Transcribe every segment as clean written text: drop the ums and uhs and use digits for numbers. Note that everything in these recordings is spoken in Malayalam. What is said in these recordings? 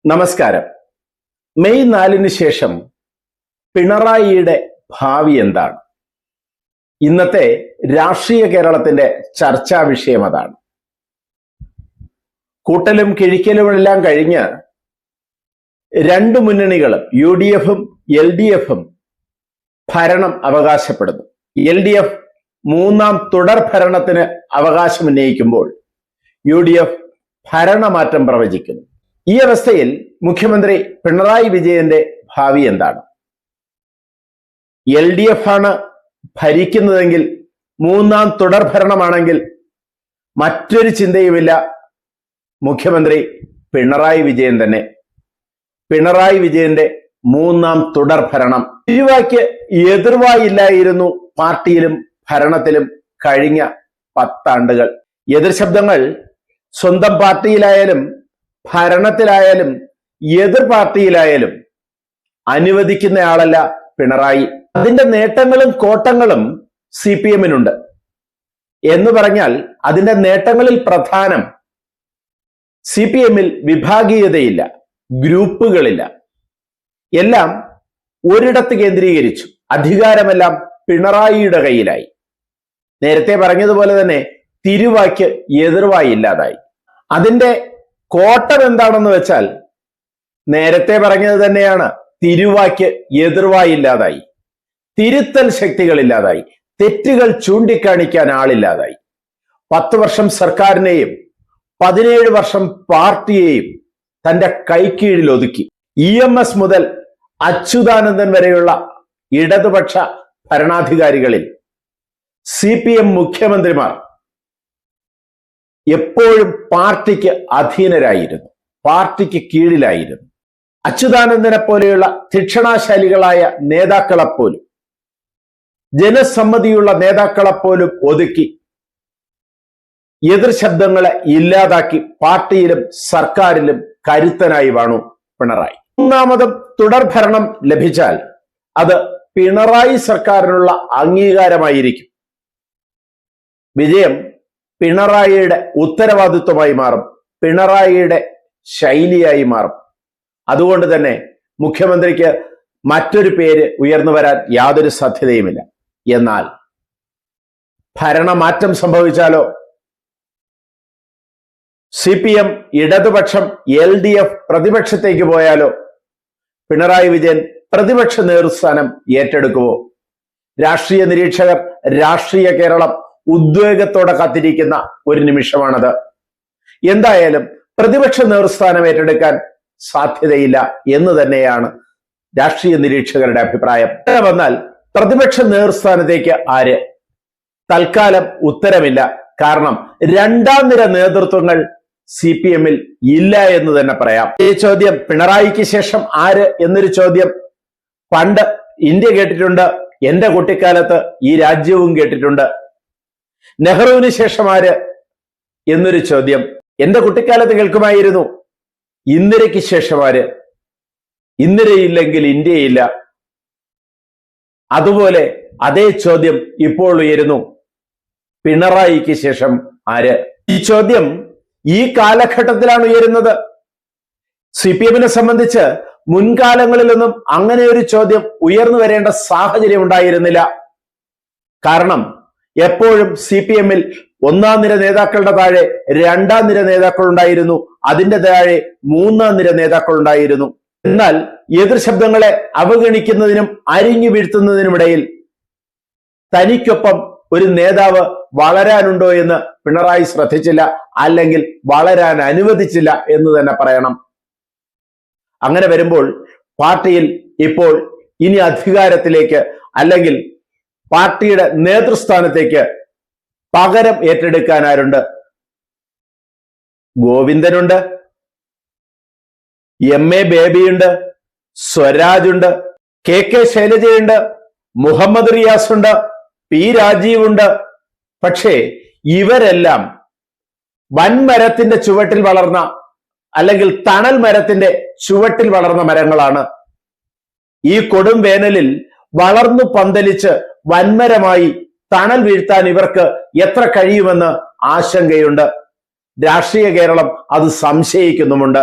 നമസ്കാരം. മെയ് 4-ന് ശേഷം പിണറായിയുടെ ഭാവി എന്താണ്? ഇന്നത്തെ രാഷ്ട്രീയ കേരളത്തിന്റെ ചർച്ചാ വിഷയം അതാണ്. കൂട്ടലും കിഴിക്കലുമെല്ലാം കഴിഞ്ഞ് രണ്ട് മുന്നണികളും UDF-ഉം LDF-ഉം ഭരണം അവകാശപ്പെടുന്നു. LDF മൂന്നാം തുടർ ഭരണത്തിന് അവകാശമുന്നയിക്കുമ്പോൾ UDF ഭരണമാറ്റം പ്രവചിക്കുന്നു. ഈ അവസ്ഥയിൽ മുഖ്യമന്ത്രി പിണറായി വിജയന്റെ ഭാവി എന്താണ്? LDF ആണ് ഭരിക്കുന്നതെങ്കിൽ, മൂന്നാം തുടർ ഭരണമാണെങ്കിൽ മറ്റൊരു ചിന്തയുമില്ല, മുഖ്യമന്ത്രി പിണറായി വിജയൻ തന്നെ. പിണറായി വിജയന്റെ മൂന്നാം തുടർ ഭരണം. തിരുവായ്ക്ക് എതിർവായില്ലായിരുന്നു പാർട്ടിയിലും ഭരണത്തിലും കഴിഞ്ഞ 10 ആണ്ടുകൾ. എതിർ ശബ്ദങ്ങൾ സ്വന്തം പാർട്ടിയിലായാലും ഭരണത്തിലായാലും എതിർ പാർട്ടിയിലായാലും അനുവദിക്കുന്നയാളല്ല പിണറായി. അതിന്റെ നേട്ടങ്ങളും കോട്ടങ്ങളും CPM-നുണ്ട്. എന്ന് പറഞ്ഞാൽ അതിന്റെ നേട്ടങ്ങളിൽ പ്രധാനം CPM-ൽ വിഭാഗീയതയില്ല, ഗ്രൂപ്പുകളില്ല, എല്ലാം ഒരിടത്ത് കേന്ദ്രീകരിച്ചു. അധികാരമെല്ലാം പിണറായിയുടെ കയ്യിലായി. നേരത്തെ പറഞ്ഞതുപോലെ തന്നെ തിരുവായ്ക്ക് എതിർവായി ഇല്ലാതായി. അതിന്റെ കോട്ടം എന്താണെന്ന് വെച്ചാൽ നേരത്തെ പറഞ്ഞത് തന്നെയാണ്. തിരുവായ്ക്ക് എതിർവായി ഇല്ലാതായി, തിരുത്തൽ ശക്തികളില്ലാതായി, തെറ്റുകൾ ചൂണ്ടിക്കാണിക്കാൻ ആളില്ലാതായി. 10 വർഷം സർക്കാരിനെയും 17 വർഷം പാർട്ടിയെയും തന്റെ കൈക്കീഴിൽ ഒതുക്കി. EMS മുതൽ അച്യുതാനന്ദൻ വരെയുള്ള ഇടതുപക്ഷ ഭരണാധികാരികളിൽ CPM മുഖ്യമന്ത്രിമാർ എപ്പോഴും പാർട്ടിക്ക് അധീനരായിരുന്നു, പാർട്ടിക്ക് കീഴിലായിരുന്നു. അച്യുതാനന്ദനെ പോലെയുള്ള തീക്ഷണാശാലികളായ നേതാക്കളെപ്പോലും, ജനസമ്മതിയുള്ള നേതാക്കളെപ്പോലും ഒതുക്കി എതിർ ശബ്ദങ്ങളെ ഇല്ലാതാക്കി പാർട്ടിയിലും സർക്കാരിലും കരുത്തനായി വാണു പിണറായി. മൂന്നാമതും തുടർ ഭരണം ലഭിച്ചാൽ അത് പിണറായി സർക്കാരിനുള്ള അംഗീകാരമായിരിക്കും. വിജയം പിണറായിയുടെ ഉത്തരവാദിത്വമായി മാറും, പിണറായിയുടെ ശൈലിയായി മാറും. അതുകൊണ്ട് തന്നെ മുഖ്യമന്ത്രിക്ക് മറ്റൊരു പേര് ഉയർന്നു വരാൻ യാതൊരു സാധ്യതയുമില്ല. എന്നാൽ ഭരണമാറ്റം സംഭവിച്ചാലോ? CPM ഇടതുപക്ഷം, LDF പ്രതിപക്ഷത്തേക്ക് പോയാലോ? പിണറായി വിജയൻ പ്രതിപക്ഷ നേതൃസ്ഥാനം ഏറ്റെടുക്കുമോ? രാഷ്ട്രീയ നിരീക്ഷകർ, രാഷ്ട്രീയ കേരളം ഉദ്വേഗത്തോടെ കാത്തിരിക്കുന്ന ഒരു നിമിഷമാണത്. എന്തായാലും പ്രതിപക്ഷ നേതൃസ്ഥാനം ഏറ്റെടുക്കാൻ സാധ്യതയില്ല എന്ന് തന്നെയാണ് രാഷ്ട്രീയ നിരീക്ഷകരുടെ അഭിപ്രായം. വന്നാൽ പ്രതിപക്ഷ നേതൃസ്ഥാനത്തേക്ക് ആര്? തൽക്കാലം ഉത്തരമില്ല. കാരണം രണ്ടാം നിര നേതൃത്വങ്ങൾ CPM-ൽ ഇല്ല എന്ന് തന്നെ പറയാം. ഈ ചോദ്യം, പിണറായിക്ക് ശേഷം ആര് എന്നൊരു ചോദ്യം പണ്ട് ഇന്ത്യ കേട്ടിട്ടുണ്ട്. എന്റെ കുട്ടിക്കാലത്ത് ഈ രാജ്യവും കേട്ടിട്ടുണ്ട്. നെഹ്റുവിന് ശേഷം ആര് എന്നൊരു ചോദ്യം എന്റെ കുട്ടിക്കാലത്ത് കേൾക്കുമായിരുന്നു. ഇന്ദിരയ്ക്ക് ശേഷം ആര്? ഇന്ദിരയില്ലെങ്കിൽ ഇന്ത്യയില്ല. അതുപോലെ അതേ ചോദ്യം ഇപ്പോൾ ഉയരുന്നു. പിണറായിക്ക് ശേഷം ആര്? ഈ ചോദ്യം ഈ കാലഘട്ടത്തിലാണ് ഉയരുന്നത്. CPM-നെ സംബന്ധിച്ച് മുൻകാലങ്ങളിലൊന്നും അങ്ങനെ ഒരു ചോദ്യം ഉയർന്നു വരേണ്ട സാഹചര്യം ഉണ്ടായിരുന്നില്ല. കാരണം എപ്പോഴും CPM-ൽ ഒന്നാം നിര നേതാക്കളുടെ താഴെ രണ്ടാം നിര നേതാക്കൾ ഉണ്ടായിരുന്നു, അതിന്റെ താഴെ മൂന്നാം നിര നേതാക്കൾ ഉണ്ടായിരുന്നു. എന്നാൽ എതിർ ശബ്ദങ്ങളെ അവഗണിക്കുന്നതിനും അരിഞ്ഞു വീഴ്ത്തുന്നതിനുമിടയിൽ തനിക്കൊപ്പം ഒരു നേതാവ് വളരാനുണ്ടോ എന്ന് പിണറായി ശ്രദ്ധിച്ചില്ല, അല്ലെങ്കിൽ വളരാൻ അനുവദിച്ചില്ല എന്ന് തന്നെ പറയണം. അങ്ങനെ വരുമ്പോൾ പാർട്ടിയിൽ ഇപ്പോൾ ഇനി അധികാരത്തിലേക്ക്, അല്ലെങ്കിൽ പാർട്ടിയുടെ നേതൃസ്ഥാനത്തേക്ക് പകരം ഏറ്റെടുക്കാൻ ആരുണ്ട്? ഗോവിന്ദനുണ്ട്, MA ബേബിയുണ്ട്, സ്വരാജുണ്ട്, KK ശൈലജയുണ്ട്, മുഹമ്മദ് റിയാസ് ഉണ്ട്, P രാജീവ് ഉണ്ട്. പക്ഷേ ഇവരെല്ലാം വൻമരത്തിന്റെ ചുവട്ടിൽ വളർന്ന, അല്ലെങ്കിൽ തണൽ മരത്തിന്റെ ചുവട്ടിൽ വളർന്ന മരങ്ങളാണ്. ഈ കൊടും വേനലിൽ വളർന്നു പന്തലിച്ച് വൻമരമായി തണൽ വീഴ്ത്താൻ ഇവർക്ക് എത്ര കഴിയുമെന്ന് ആശങ്കയുണ്ട്. രാഷ്ട്രീയ കേരളം അത് സംശയിക്കുന്നുമുണ്ട്.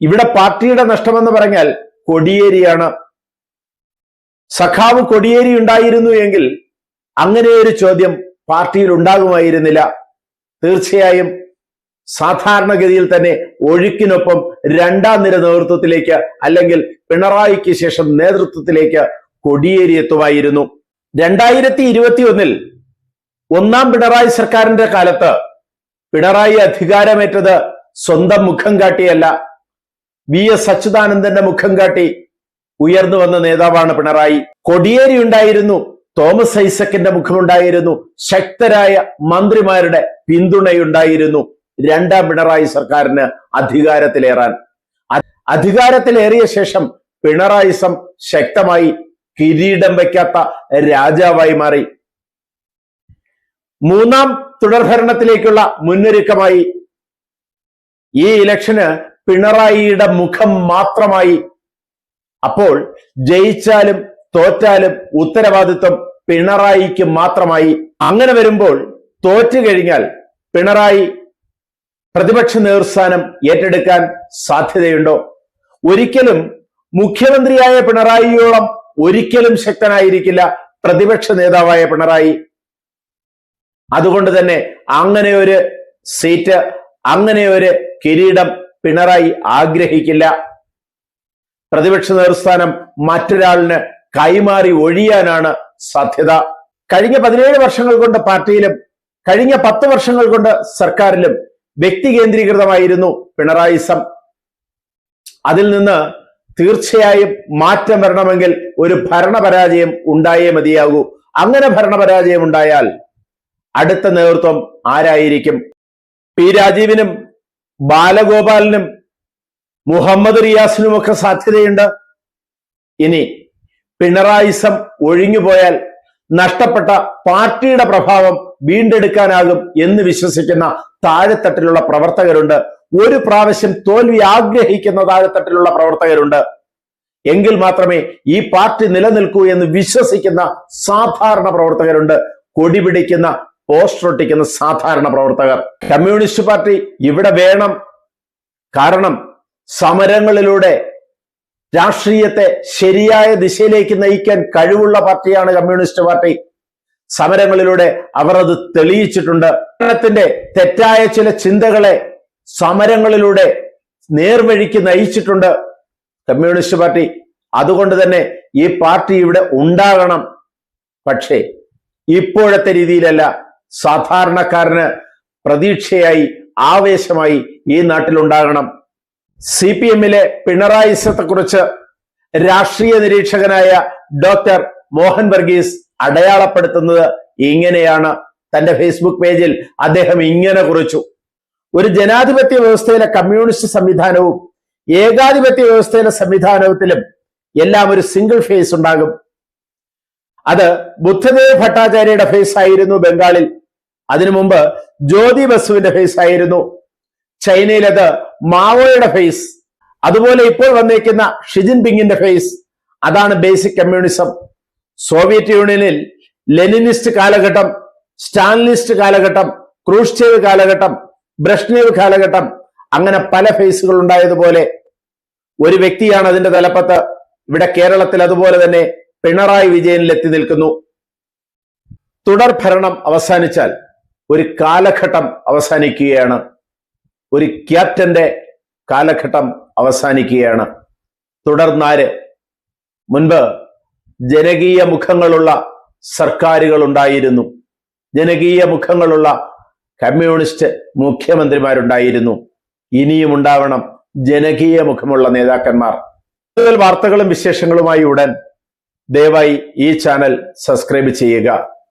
ഇവിടെ പാർട്ടിയുടെ നഷ്ടമെന്ന് പറഞ്ഞാൽ കോടിയേരിയാണ്. സഖാവ് കോടിയേരി ഉണ്ടായിരുന്നു എങ്കിൽ അങ്ങനെ ഒരു ചോദ്യം പാർട്ടിയിൽ ഉണ്ടാകുമായിരുന്നില്ല. തീർച്ചയായും സാധാരണഗതിയിൽ തന്നെ ഒഴുക്കിനൊപ്പം രണ്ടാം നിര നേതൃത്വത്തിലേക്ക് അല്ലെങ്കിൽ പിണറായിക്ക് ശേഷം നേതൃത്വത്തിലേക്ക് കോടിയേരി എത്തുമായിരുന്നു. 2021 ഒന്നാം പിണറായി സർക്കാരിന്റെ കാലത്ത് പിണറായി അധികാരമേറ്റത് സ്വന്തം മുഖം കാട്ടിയല്ല, VS അച്യുതാനന്ദന്റെ മുഖം കാട്ടി ഉയർന്നു വന്ന നേതാവാണ് പിണറായി. കോടിയേരി ഉണ്ടായിരുന്നു, തോമസ് ഐസക്കിന്റെ മുഖമുണ്ടായിരുന്നു, ശക്തരായ മന്ത്രിമാരുടെ പിന്തുണയുണ്ടായിരുന്നു രണ്ടാം പിണറായി സർക്കാരിന് അധികാരത്തിലേറാൻ. അധികാരത്തിലേറിയ ശേഷം പിണറായിസം ശക്തമായി കിരീടം വയ്ക്കാത്ത രാജാവായി മാറി. മൂന്നാം തുടർഭരണത്തിലേക്കുള്ള മുന്നൊരുക്കമായി ഈ ഇലക്ഷന് പിണറായിയുടെ മുഖം മാത്രമായി. അപ്പോൾ ജയിച്ചാലും തോറ്റാലും ഉത്തരവാദിത്വം പിണറായിക്ക് മാത്രമായി. അങ്ങനെ വരുമ്പോൾ തോറ്റു കഴിഞ്ഞാൽ പിണറായി പ്രതിപക്ഷ നേതൃസ്ഥാനം ഏറ്റെടുക്കാൻ സാധ്യതയുണ്ടോ? ഒരിക്കലും മുഖ്യമന്ത്രിയായ പിണറായിയോളം ഒരിക്കലും ശക്തനായിരിക്കില്ല പ്രതിപക്ഷ നേതാവായ പിണറായി. അതുകൊണ്ട് തന്നെ അങ്ങനെ ഒരു സീറ്റ്, അങ്ങനെ ഒരു കിരീടം പിണറായി ആഗ്രഹിക്കില്ല. പ്രതിപക്ഷ നേതൃസ്ഥാനം മറ്റൊരാളിന് കൈമാറി ഒഴിയാനാണ് സാധ്യത. കഴിഞ്ഞ 17 വർഷങ്ങൾ കൊണ്ട് പാർട്ടിയിലും കഴിഞ്ഞ 10 വർഷങ്ങൾ കൊണ്ട് സർക്കാരിലും വ്യക്തി കേന്ദ്രീകൃതമായിരുന്നു പിണറായിസം. അതിൽ നിന്ന് തീർച്ചയായും മാറ്റം വരണമെങ്കിൽ ഒരു ഭരണപരാജയം ഉണ്ടായേ മതിയാകൂ. അങ്ങനെ ഭരണപരാജയം ഉണ്ടായാൽ അടുത്ത നേതൃത്വം ആരായിരിക്കും? പി രാജീവിനും ബാലഗോപാലിനും മുഹമ്മദ് റിയാസിനുമൊക്കെ സാധ്യതയുണ്ട്. ഇനി പിണറായിസം ഒഴിഞ്ഞുപോയാൽ നഷ്ടപ്പെട്ട പാർട്ടിയുടെ പ്രഭാവം വീണ്ടെടുക്കാനാകും എന്ന് വിശ്വസിക്കുന്ന താഴെത്തട്ടിലുള്ള പ്രവർത്തകരുണ്ട്. ഒരു പ്രാവശ്യം തോൽവി ആഗ്രഹിക്കുന്ന താഴെത്തട്ടിലുള്ള പ്രവർത്തകരുണ്ട്. എങ്കിൽ മാത്രമേ ഈ പാർട്ടി നിലനിൽക്കൂ എന്ന് വിശ്വസിക്കുന്ന സാധാരണ പ്രവർത്തകരുണ്ട്. കൊടി പിടിക്കുന്ന, പോസ്റ്റർ ഒട്ടിക്കുന്ന സാധാരണ പ്രവർത്തകർ. കമ്മ്യൂണിസ്റ്റ് പാർട്ടി ഇവിടെ വേണം. കാരണം സമരങ്ങളിലൂടെ രാഷ്ട്രീയത്തെ ശരിയായ ദിശയിലേക്ക് നയിക്കാൻ കഴിവുള്ള പാർട്ടിയാണ് കമ്മ്യൂണിസ്റ്റ് പാർട്ടി. സമരങ്ങളിലൂടെ അവർ അത് തെളിയിച്ചിട്ടുണ്ട്. ഭരണത്തിന്റെ തെറ്റായ ചില ചിന്തകളെ സമരങ്ങളിലൂടെ നേർവഴിക്ക് നയിച്ചിട്ടുണ്ട് കമ്മ്യൂണിസ്റ്റ് പാർട്ടി. അതുകൊണ്ട് തന്നെ ഈ പാർട്ടി ഇവിടെ ഉണ്ടാകണം. പക്ഷേ ഇപ്പോഴത്തെ രീതിയിലല്ല. സാധാരണക്കാരന് പ്രതീക്ഷയായി, ആവേശമായി ഈ നാട്ടിലുണ്ടാകണം. CPM-ലെ പിണറായിസത്തെക്കുറിച്ച് രാഷ്ട്രീയ നിരീക്ഷകനായ ഡോക്ടർ മോഹൻ വർഗീസ് അടയാളപ്പെടുത്തുന്നത് ഇങ്ങനെയാണ്. തന്റെ ഫേസ്ബുക്ക് പേജിൽ അദ്ദേഹം ഇങ്ങനെ കുറിച്ചു: ഒരു ജനാധിപത്യ വ്യവസ്ഥയിലെ കമ്മ്യൂണിസ്റ്റ് സംവിധാനവും ഏകാധിപത്യ വ്യവസ്ഥയിലെ സംവിധാനത്തിലും എല്ലാം ഒരു സിംഗിൾ ഫേസ് ഉണ്ടാകും. അത് ബുദ്ധദേവ് ഭട്ടാചാര്യയുടെ ഫേസ് ആയിരുന്നു ബംഗാളിൽ. അതിനു മുമ്പ് ജ്യോതി ബസുവിന്റെ ഫേസ് ആയിരുന്നു. ചൈനയിൽ അത് മാവോയുടെ ഫേസ്. അതുപോലെ ഇപ്പോൾ വന്നേക്കുന്ന ഷി ജിൻപിങ്ങിന്റെ ഫേസ്. അതാണ് ബേസിക് കമ്മ്യൂണിസം. സോവിയറ്റ് യൂണിയനിൽ ലെനിനിസ്റ്റ് കാലഘട്ടം, സ്റ്റാലിനിസ്റ്റ് കാലഘട്ടം, ക്രൂഷ്ചേവ് കാലഘട്ടം, ബ്രഷ്നേവ് കാലഘട്ടം, അങ്ങനെ പല ഫേസുകൾ ഉണ്ടായതുപോലെ ഒരു വ്യക്തിയാണ് അതിന്റെ തലപ്പത്ത്. ഇവിടെ കേരളത്തിൽ അതുപോലെ തന്നെ പിണറായി വിജയനിൽ എത്തി നിൽക്കുന്നു. തുടർ ഭരണം അവസാനിച്ചാൽ ഒരു കാലഘട്ടം അവസാനിക്കുകയാണ്. ഒരു ക്യാപ്റ്റന്റെ കാലഘട്ടം അവസാനിക്കുകയാണ്. തുടർന്നാര്? മുൻപ് ജനകീയ മുഖങ്ങളുള്ള സർക്കാരുകൾ ഉണ്ടായിരുന്നു. ജനകീയ മുഖങ്ങളുള്ള കമ്മ്യൂണിസ്റ്റ് മുഖ്യമന്ത്രിമാരുണ്ടായിരുന്നു. ഇനിയും ഉണ്ടാവണം ജനകീയ മുഖമുള്ള നേതാക്കന്മാർ. കൂടുതൽ വാർത്തകളും വിശേഷങ്ങളുമായി ഉടൻ ദയവായി ഈ ചാനൽ സബ്സ്ക്രൈബ് ചെയ്യുക.